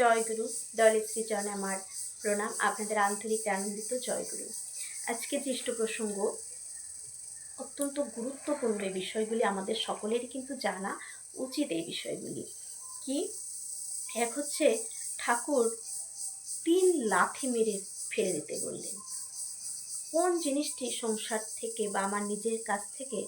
জয়গুরু। দয়ালের শ্রীচরণে আমার প্রণাম। আপনাদের আন্তরিক আনন্দিত জয়গুরু। আজকে জ্যেষ্ঠ প্রসঙ্গ অত্যন্ত গুরুত্বপূর্ণ। এই বিষয়গুলি আমাদের সকলেরই কিন্তু জানা উচিত। এই বিষয়গুলি কি? এক হচ্ছে, ঠাকুর 3 লাথি মেরে ফেলে দিতে বললেন। কোন জিনিসটি সংসার থেকে বা আমার নিজের কাছ থেকে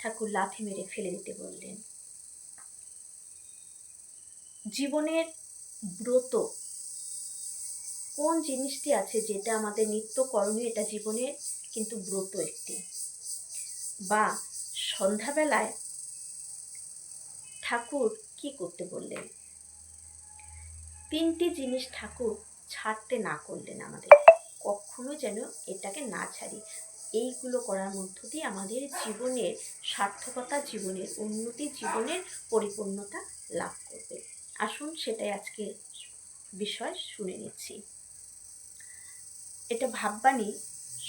ঠাকুর লাথি মেরে ফেলে দিতে বললেন? জীবনের ব্রত কোন জিনিসটি আছে যেটা আমাদের নিত্য করণীয়, এটা জীবনের কিন্তু ব্রত একটি। বা সন্ধ্যাবেলায় ঠাকুর কি করতে বললেন? 3টি জিনিস ঠাকুর ছাড়তে না করলেন আমাদের, কখনো যেন এটাকে না ছাড়ি। এইগুলো করার মধ্য দিয়ে আমাদের জীবনের সার্থকতা, জীবনের উন্নতি, জীবনের পরিপূর্ণতা লাভ করবে। আসুন সেটাই আজকে বিষয় শুনে নিচ্ছি। এটা ভাববাণী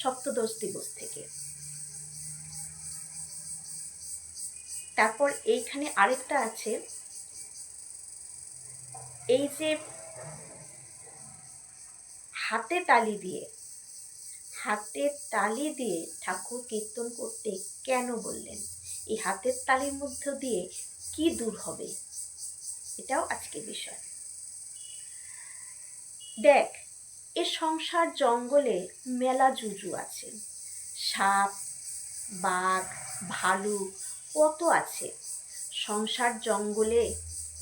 সপ্তদশ দিবস থেকে। তারপর এইখানে আরেকটা আছে, এই যে হাতে তালি দিয়ে ঠাকুর কীর্তন করতে কেন বললেন? এই হাতের তালির মধ্য দিয়ে কি দূর হবে, এটাও আজকে বিষয়। দেখ, এ সংসার জঙ্গলে মেলা জুজু আছে, সাপ, বাঘ, ভালুক কত আছে। সংসার জঙ্গলে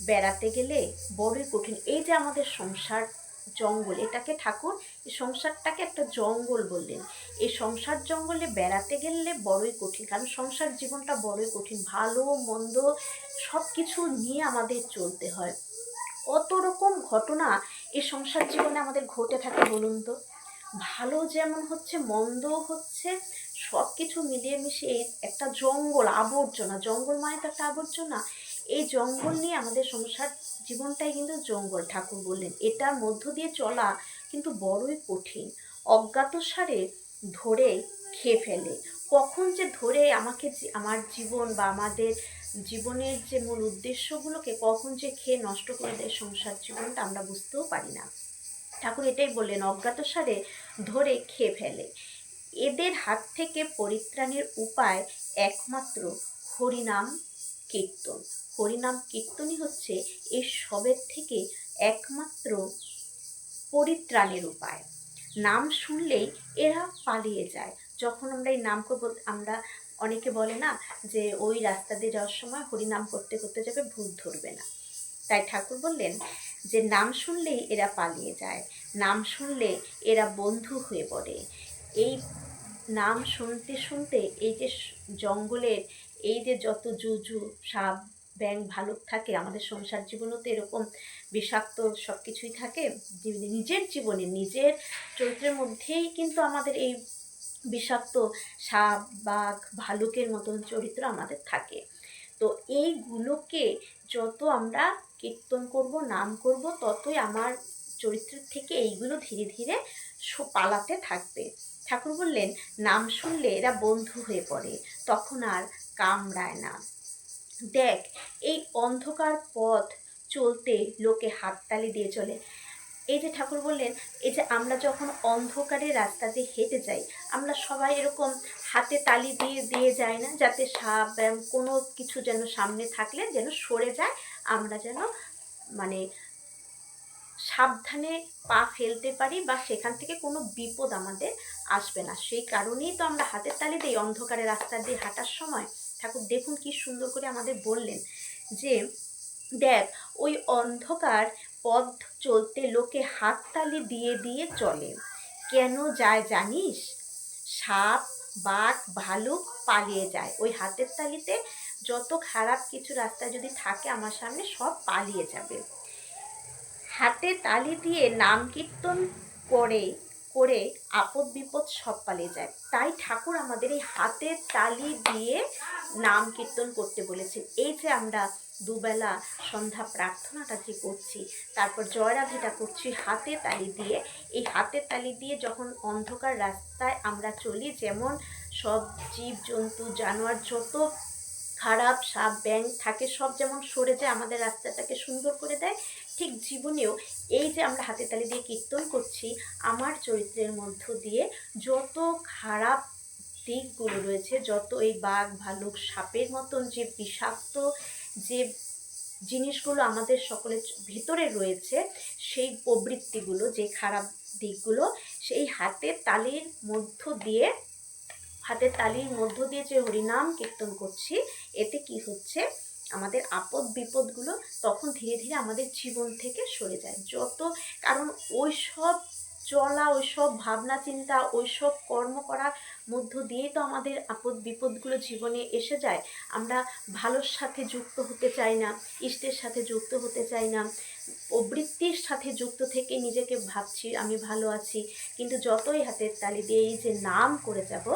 বেড়াতে গেলে বড়ই কঠিন। এই যে আমাদের সংসার জঙ্গল, এটাকে ঠাকুর এই সংসারটাকে একটা জঙ্গল বললেন। এই সংসার জঙ্গলে বেড়াতে গেলে বড়ই কঠিন, কারণ সংসার জীবনটা বড়ই কঠিন। ভালো মন্দ সব কিছু নিয়ে আমাদের চলতে হয়। কত রকম ঘটনা এই সংসার জীবনে আমাদের ঘটে থাকে বলুন তো। ভালো যেমন হচ্ছে, মন্দও হচ্ছে, সব কিছু মিলিয়ে মিশিয়ে একটা জঙ্গল, আবর্জনা। জঙ্গল মানে তো একটা আবর্জনা। এই জঙ্গল নিয়ে আমাদের সংসার জীবনটাই কিন্তু জঙ্গল। ঠাকুর বললেন এটার মধ্য দিয়ে চলা কিন্তু বড়ই কঠিন। অজ্ঞাতসারে ধরে খেয়ে ফেলে। কখন যে ধরে আমাকে, আমার জীবন বা আমাদের জীবনের যে মূল উদ্দেশ্যগুলোকে কখন যে খেয়ে নষ্ট করে দেয় সংসার জীবনটা, আমরা বুঝতেও পারি না। ঠাকুর এটাই বললেন, অজ্ঞাতসারে ধরে খেয়ে ফেলে। এদের হাত থেকে পরিত্রাণের উপায় একমাত্র হরিনাম কীর্তন। হরিনাম কীর্তনই হচ্ছে এই সবের থেকে একমাত্র পরিত্রাণের উপায়। নাম শুনলেই এরা পালিয়ে যায়। যখন আমরা এই নাম করব, আমরা অনেকে বলে না যে ওই রাস্তা দিয়ে যাওয়ার সময় হরিনাম করতে করতে যাবে, ভূত ধরবে না। তাই ঠাকুর বললেন যে নাম শুনলেই এরা পালিয়ে যায়, নাম শুনলে এরা বন্ধু হয়ে পড়ে। এই নাম শুনতে শুনতে এই যে জঙ্গলের এই যে যত জুজু, সাপ, ব্যাঙ, ভালুক থাকে, আমাদের সংসার জীবনেও তো এরকম বিষাক্ত সব কিছুই থাকে। নিজের জীবনে, নিজের চরিত্রের মধ্যেই কিন্তু আমাদের এই বিষাক্ত সাপ, বাঘ, ভালুকের মতন চরিত্র আমাদের থাকে। তো এইগুলোকে যত আমরা কীর্তন করব, নাম করব, ততই আমার চরিত্রের থেকে এইগুলো ধীরে ধীরে পালাতে থাকবে। ঠাকুর বললেন নাম শুনলে এরা বন্ধু হয়ে পড়ে, তখন আর কামড়ায় না। দেখ, এই অন্ধকার পথ চলতে লোকে হাততালি দিয়ে চলে। এই যে ঠাকুর বললেন, এই যে আমরা যখন অন্ধকারের রাস্তা দিয়ে হেঁটে যাই, আমরা সবাই এরকম হাতে তালি দিয়ে দিয়ে যাই না, যাতে সাপ, ব্যায়াম কোনো কিছু যেন সামনে থাকলে যেন সরে যায়, আমরা যেন মানে সাবধানে পা ফেলতে পারি বা সেখান থেকে কোনো বিপদ আমাদের আসবে না। সেই কারণেই তো আমরা হাতের তালি দিই অন্ধকারের রাস্তা দিয়ে হাঁটার সময়। ঠাকুর দেখুন কি সুন্দর করে আমাদের বললেন যে দেখ, ওই অন্ধকার পথ চলতে লোকে হাততালি দিয়ে দিয়ে চলে। কেন যায় জানিস? সাপ, বাঘ, ভালুক পালিয়ে যায়। ওই হাতের তালিতে যত খারাপ কিছু রাস্তায় যদি থাকে আমার সামনে, সব পালিয়ে যাবে। হাতে তালি দিয়ে নাম কীর্তন করে করে আপদ বিপদ সব পালিয়ে যায়। তাই ঠাকুর আমাদের এই হাতের তালি দিয়ে নাম কীর্তন করতে বলেছে। এই যে আমরা দুবেলা সন্ধ্যা প্রার্থনাটা যে করছি, তারপর জয়রাধিটা করছি হাতে তালি দিয়ে, এই হাতের তালি দিয়ে যখন অন্ধকার রাস্তায় আমরা চলি, যেমন সব জীব জন্তু জানোয়ার যত খারাপ সাপ ব্যাঙ থাকে সব যেমন সরে যায়, আমাদের রাস্তাটাকে সুন্দর করে দেয়, ঠিক জীবনেও এই যে আমরা হাতের তালি দিয়ে কীর্তন করছি, আমার চরিত্রের মধ্য দিয়ে যত খারাপ দিকগুলো রয়েছে, যত এই বাঘ ভালুক সাপের মতন যে বিষাক্ত যে জিনিসগুলো আমাদের সকলের ভিতরে রয়েছে, সেই প্রবৃত্তিগুলো, যে খারাপ দিকগুলো, সেই হাতের তালির মধ্য দিয়ে যে হরিনাম কীর্তন করছি, এতে কি হচ্ছে, আমাদের আপদ বিপদগুলো তখন ধীরে ধীরে আমাদের জীবন থেকে সরে যায়। কারণ ওইসব চলা, ওইসব ভাবনা চিন্তা, ওইসব কর্ম করার মধ্য দিয়েই তো আমাদের আপদ বিপদগুলো জীবনে এসে যায়। আমরা ভালোর সাথে যুক্ত হতে চাই না, ইষ্টের সাথে যুক্ত হতে চাই না, প্রবৃত্তির সাথে যুক্ত থেকে নিজেকে ভাবছি আমি ভালো আছি। কিন্তু যতই হাতের তালি দিয়ে এই যে নাম করে যাব,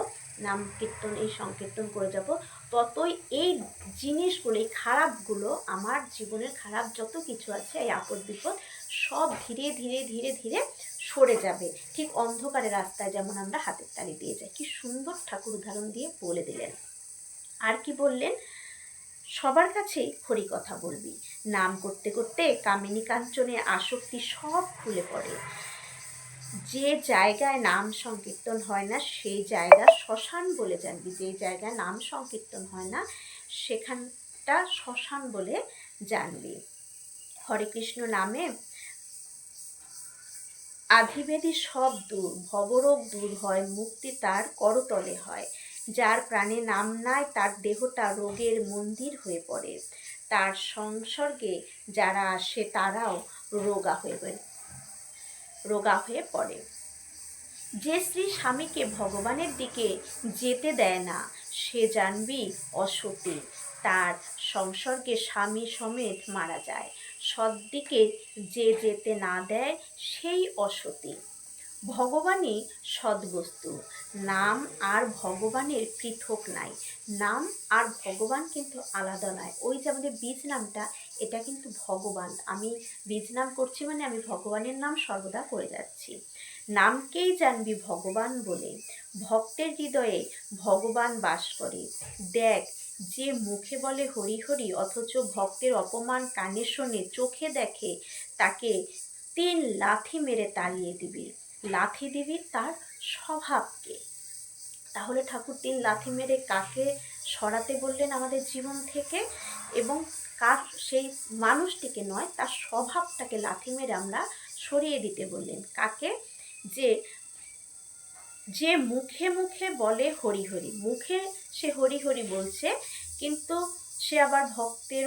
নাম কীর্তন, এই সংকীর্তন করে যাব, ততই এই জিনিসগুলো, এই খারাপগুলো, আমার জীবনের খারাপ যত কিছু আছে, এই আপদ বিপদ সব ধীরে ধীরে ধীরে ধীরে সরে যাবে। ঠিক অন্ধকারের রাস্তায় যেমন আমরা হাতের তালি দিয়ে যাই। কি সুন্দর ঠাকুর উদাহরণ দিয়ে বলে দিলেন। আর কি বললেন, সবার কাছেই হরি কথা বলবি, নাম করতে করতে কামিনী কাঞ্চনে আসক্তি সব খুলে পড়ে। যে জায়গায় নাম সংকীর্তন হয় না সেই জায়গা শ্মশান বলে জানবি, যে জায়গায় নাম সংকীর্তন হয় না সেখানটা শ্মশান বলে জানবি। হরে কৃষ্ণ নামে আধিবেদী সব দূর, ভবরোগ দূর হয়, মুক্তি তার করতলে হয়। যার প্রাণে নাম নাই তার দেহটা রোগের মন্দির হয়ে পড়ে। তার সংসর্গে যারা আসে তারাও রোগা হয়ে পড়ে। যে স্ত্রী স্বামীকে ভগবানের দিকে যেতে দেয় না সে জানবি অসতী, তার সংসর্গে স্বামী সমেত মারা যায়। সদ্দিকে যে যেতে না দেয় সেই অসতী। ভগবানই সদ্বস্তু, নাম আর ভগবানের পৃথক নাই। নাম আর ভগবান কিন্তু আলাদা নয়। ওই যে আমাদের বীজ নামটা, এটা কিন্তু ভগবান। আমি বীজ নাম করছি মানে আমি ভগবানের নাম সর্বদা করে যাচ্ছি। নামকেই জানবি ভগবান বলে, ভক্তের হৃদয়ে ভগবান বাস করে। দেখ, যে মুখে বলে হরি হরি অথচ ভক্তের অপমান কানে শোনে, চোখে দেখে, তাকে 3 লাথি মেরে তাড়িয়ে দিবি। লাথি দিবি তার স্বভাবকে। তাহলে ঠাকুর 3 লাথি মেরে কাকে সরাতে বললেন আমাদের জীবন থেকে, এবং কার, সেই মানুষটিকে নয়, তার স্বভাবটাকে লাথি মেরে আমরা সরিয়ে দিতে বললেন। কাকে? যে মুখে মুখে বলে হরি হরি, মুখে সে হরি হরি বলছে, কিন্তু সে আবার ভক্তের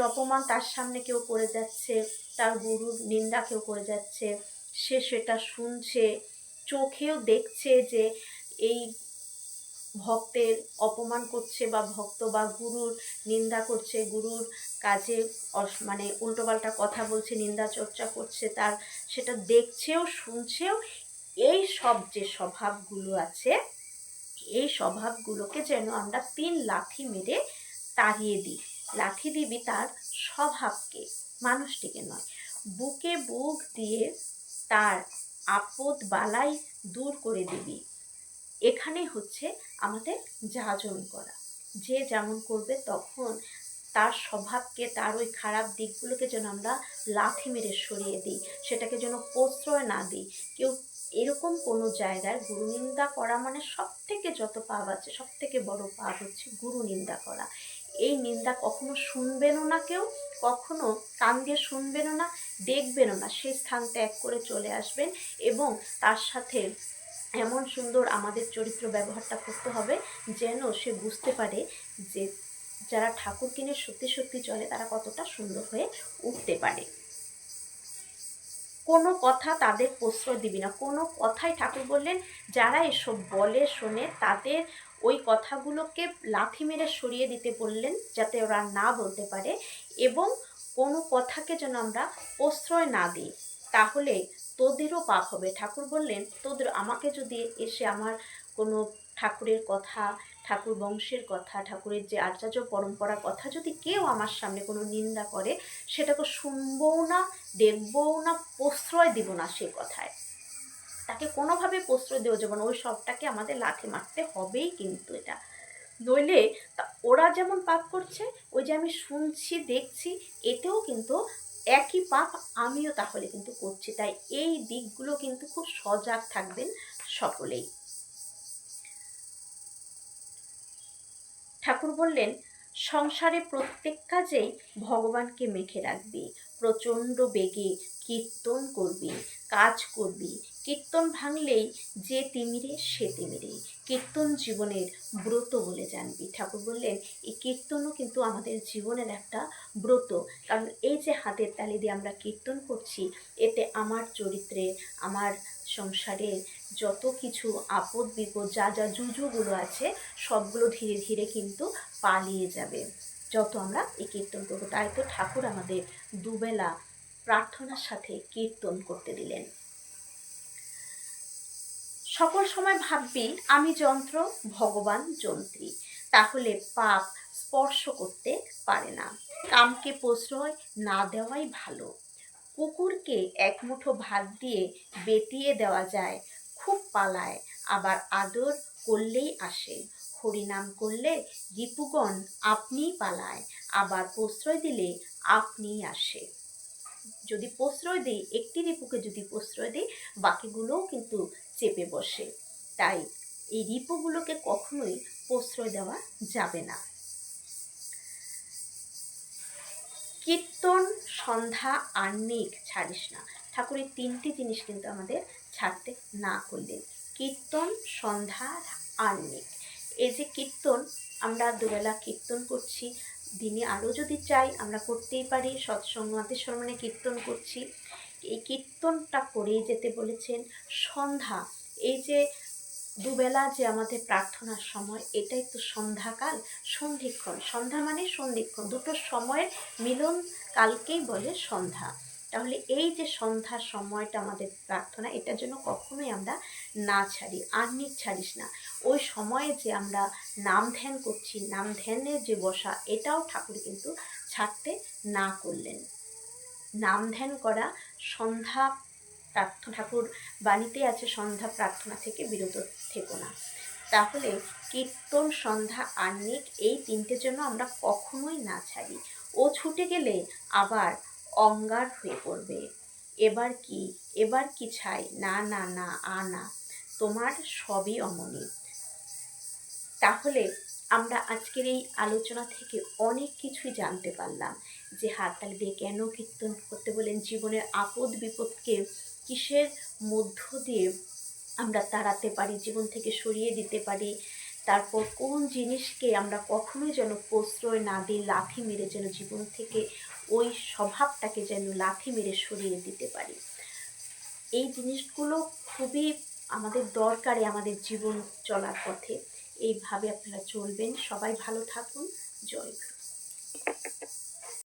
অপমান তার সামনে কেউ করে যাচ্ছে, তার গুরুর নিন্দা কেউ করে যাচ্ছে, সে সেটা শুনছে, চোখেও দেখছে যে এই ভক্তের অপমান করছে, বা ভক্ত বা গুরুর নিন্দা করছে, গুরুর কাজে মানে উল্টোপাল্টা কথা বলছে, নিন্দা চর্চা করছে, তার সেটা দেখছেও শুনছেও। এই সব যে স্বভাবগুলো আছে, এই স্বভাবগুলোকে যেন আমরা 3 লাথি মেরে তাড়িয়ে দিই। লাথি দিবি তার স্বভাবকে, মানুষটিকে নয়। বুকে বুক দিয়ে তার আপদ বালাই দূর করে দিবি। এখানে হচ্ছে আমাদের যাজন করা। যে যেমন করবে তখন তার স্বভাবকে, তার ওই খারাপ দিকগুলোকে যেন আমরা লাথি মেরে সরিয়ে দিই, সেটাকে যেন প্রশ্রয় না দিই। কেউ এরকম কোনো জায়গায় গুরু নিন্দা করা মানে সব থেকে যত পাপ আছে, সব থেকে বড় পাপ হচ্ছে গুরু নিন্দা করা। এই নিন্দা কখনো শুনবেনও না, কেউ কখনো কান দিয়ে শুনবেনও না, দেখবেনও না। সেই স্থান ত্যাগ করে চলে আসবেন, এবং তার সাথে এমন সুন্দর আমাদের চরিত্র ব্যবহারটা করতে হবে যেন সে বুঝতে পারে যে যারা ঠাকুর কিনে সত্যি সত্যি চলে তারা কতটা সুন্দর হয়ে উঠতে পারে। কোনো কথা তাদের প্রশ্রয় দিবি না। কোনো কথাই, ঠাকুর বললেন যারা এসব বলে শোনে তাদের ওই কথাগুলোকে লাথি মেরে সরিয়ে দিতে বললেন, যাতে ওরা না বলতে পারে, এবং কোনো কথাকে যেন আমরা প্রশ্রয় না দিই, তাহলে তোদেরও পাপ হবে। ঠাকুর বললেন আমাকে যদি এসে আমার কোনো ঠাকুরের কথা, ঠাকুর বংশের কথা, ঠাকুরের যে আচার্য পরম্পরার কথা যদি কেউ আমার সামনে কোনো নিন্দা করে, সেটাকে শুনবও না, দেখবও না, প্রশ্রয় দিব না। সেই কথায় তাকে কোনোভাবে প্রশ্রয় দেওয়া যাবে না, ওই সবটাকে আমাদের লাথি মারতে হবেই। কিন্তু এটা নইলে ওরা যেমন পাপ করছে, ওই যে আমি শুনছি দেখছি, এতেও কিন্তু একই পাপ আমিও তাহলে কিন্তু করছি। তাই এই দিকগুলো কিন্তু খুব সজাগ থাকবেন সকলেই। ঠাকুর বললেন, সংসারে প্রত্যেক কাজেই ভগবানকে মেখে রাখবি, প্রচণ্ড বেগে কীর্তন করবি, কাজ করবি। কীর্তন ভাঙলেই যে তিমিরে সে তিমিরে, কীর্তন জীবনের ব্রত বলে জানবি। ঠাকুর বললেন এই কীর্তনও কিন্তু আমাদের জীবনের একটা ব্রত। কারণ এই যে হাতের তালি দিয়ে আমরা কীর্তন করছি, এতে আমার চরিত্রে, আমার সংসারে যত কিছু আপদ বিপদ, যা যা জুজুগুলো আছে, সবগুলো ধীরে ধীরে কিন্তু পালিয়ে যাবে যত আমরা এই কীর্তন করবো। তাই তো ঠাকুর আমাদের দুবেলা প্রার্থনার সাথে কীর্তন করতে দিলেন। সকল সময় ভাববি আমি যন্ত্র, ভগবান যন্ত্রী, তাহলে পাপ স্পর্শ করতে পারে না। কামকে প্রশ্রয় না দেওয়াই ভালো। কুকুরকে এক মুঠো ভাত দিয়ে বেটিয়ে দেওয়া যায়, খুব পালায়, আবার আদর করলেই আসে। হরিনাম করলে রিপুগণ আপনিই পালায়, আবার প্রশ্রয় দিলে আপনিই আসে। যদি প্রশ্রয় দিই, একটি রিপুকে যদি প্রশ্রয় দিই, বাকিগুলোও কিন্তু চেপে বসে। তাই এই রিপুগুলোকে কখনোই প্রশ্রয় দেওয়া যাবে না। কীর্তন, সন্ধ্যা, আহ্নিক ছাড়িস না। ঠাকুরের তিনটি জিনিস কিন্তু আমাদের ছাড়তে না করলেন, কীর্তন, সন্ধ্যা, আহ্নিক। এই যে কীর্তন, আমরা দুবেলা কীর্তন করছি, দিনে আরও যদি চাই আমরা করতেই পারি, সৎসঙ্গতে সম্মানে কীর্তন করছি। এই কীর্তনটা করেই যেতে বলেছেন। সন্ধ্যা, এই যে দুবেলা যে আমাদের প্রার্থনার সময়, এটাই তো সন্ধ্যাকাল, সন্ধিক্ষণ। সন্ধ্যা মানে সন্ধিক্ষণ, দুটো সময়ের মিলন কালকেই বলে সন্ধ্যা। তাহলে এই যে সন্ধ্যার সময়টা আমাদের প্রার্থনা, এটার জন্য কখনোই আমরা না ছাড়ি। আহ্নিক ছাড়িস না। ওই সময়ে যে আমরা নাম ধ্যান করছি, নাম ধ্যানের যে বসা, এটাও ঠাকুর কিন্তু ছাড়তে না করলেন। নাম ধ্যান করা, সন্ধ্যা প্রার্থনা, ঠাকুর বাণীতে আছে সন্ধ্যা প্রার্থনা থেকে বিরত থেকো না। তাহলে কীর্তন, সন্ধ্যা, আহ্নিক, এই তিনটের জন্য আমরা কখনোই না ছাড়ি। ও ছুটে গেলে আবার অঙ্গার হয়ে পড়বে। এবার কি, এবার কি ছাই, না না না না, তোমার সবই অমনি। তাহলে আমরা আজকের এই আলোচনা থেকে অনেক কিছুই জানতে পারলাম, যে হাততালি দিয়ে কেন কীর্তন করতে বলেন, জীবনের আপদ বিপদকে কিসের মধ্য দিয়ে আমরা তাড়াতে পারি, জীবন থেকে সরিয়ে দিতে পারি। তারপর কোন জিনিসকে আমরা কখনোই যেন প্রশ্রয় না দিই, লাথি মেরে যেন জীবন থেকে ওই স্বভাবটাকে যেন লাথি মেরে সরিয়ে দিতে পারি। এই জিনিসগুলো খুবই আমাদের দরকারে আমাদের জীবন চলার পথে। এইভাবে আপনারা চলবেন। সবাই ভালো থাকুন। জয় গুরু।